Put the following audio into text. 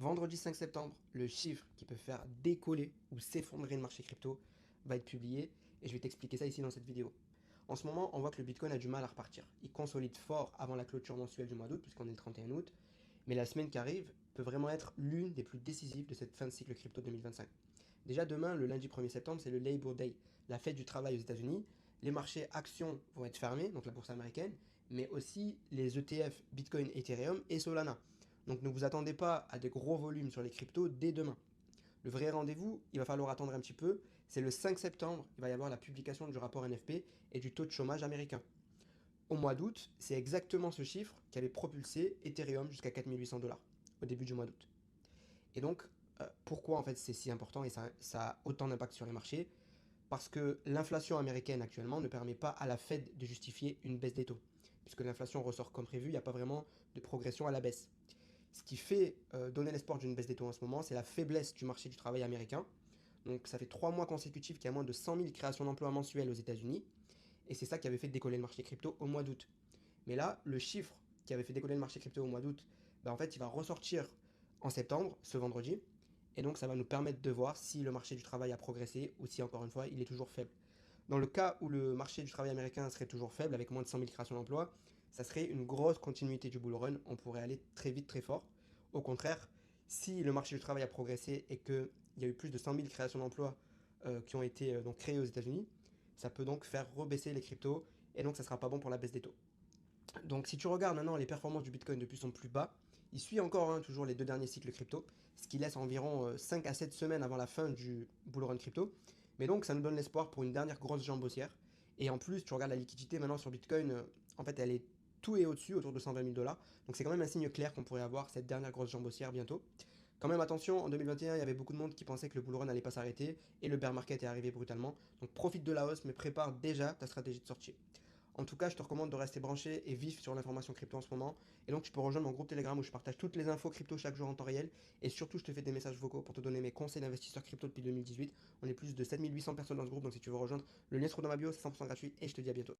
Vendredi 5 septembre, le chiffre qui peut faire décoller ou s'effondrer le marché crypto va être publié et je vais t'expliquer ça ici dans cette vidéo. En ce moment, on voit que le Bitcoin a du mal à repartir. Il consolide fort avant la clôture mensuelle du mois d'août, puisqu'on est le 31 août, mais la semaine qui arrive peut vraiment être l'une des plus décisives de cette fin de cycle crypto 2025. Déjà demain, le lundi 1er septembre, c'est le Labor Day, la fête du travail aux États-Unis. Les marchés actions vont être fermés, donc la bourse américaine, mais aussi les ETF Bitcoin, Ethereum et Solana. Donc ne vous attendez pas à des gros volumes sur les cryptos dès demain. Le vrai rendez-vous, il va falloir attendre un petit peu, c'est le 5 septembre, il va y avoir la publication du rapport NFP et du taux de chômage américain. Au mois d'août, c'est exactement ce chiffre qui avait propulsé Ethereum jusqu'à 4800 $ au début du mois d'août. Et donc, pourquoi en fait c'est si important et ça a autant d'impact sur les marchés? Parce que l'inflation américaine actuellement ne permet pas à la Fed de justifier une baisse des taux. Puisque l'inflation ressort comme prévu, il n'y a pas vraiment de progression à la baisse. Ce qui fait donner l'espoir d'une baisse des taux en ce moment, c'est la faiblesse du marché du travail américain. Donc ça fait 3 mois consécutifs qu'il y a moins de 100 000 créations d'emplois mensuelles aux États-Unis. Et c'est ça qui avait fait décoller le marché crypto au mois d'août. Mais là, le chiffre qui avait fait décoller le marché crypto au mois d'août, en fait, il va ressortir en septembre, ce vendredi. Et donc ça va nous permettre de voir si le marché du travail a progressé ou si, encore une fois, il est toujours faible. Dans le cas où le marché du travail américain serait toujours faible, avec moins de 100 000 créations d'emplois, ça serait une grosse continuité du bull run. On pourrait aller très vite, très fort. Au contraire, si le marché du travail a progressé et qu'il y a eu plus de 100 000 créations d'emplois qui ont été donc créées aux États-Unis, ça peut donc faire rebaisser les cryptos et donc ça ne sera pas bon pour la baisse des taux. Donc si tu regardes maintenant les performances du Bitcoin depuis son plus bas, il suit encore toujours les deux derniers cycles crypto, ce qui laisse environ 5 à 7 semaines avant la fin du bull run crypto. Mais donc ça nous donne l'espoir pour une dernière grosse jambe haussière. Et en plus, tu regardes la liquidité maintenant sur Bitcoin, en fait elle est tout et au-dessus, autour de 120 000 $. Donc c'est quand même un signe clair qu'on pourrait avoir cette dernière grosse jambe haussière bientôt. Quand même attention, en 2021, il y avait beaucoup de monde qui pensait que le bull run n'allait pas s'arrêter et le bear market est arrivé brutalement. Donc profite de la hausse, mais prépare déjà ta stratégie de sortie. En tout cas, je te recommande de rester branché et vif sur l'information crypto en ce moment. Et donc, tu peux rejoindre mon groupe Telegram où je partage toutes les infos crypto chaque jour en temps réel. Et surtout, je te fais des messages vocaux pour te donner mes conseils d'investisseurs crypto depuis 2018. On est plus de 7800 personnes dans ce groupe, donc si tu veux rejoindre, le lien se trouve dans ma bio, c'est 100% gratuit et je te dis à bientôt.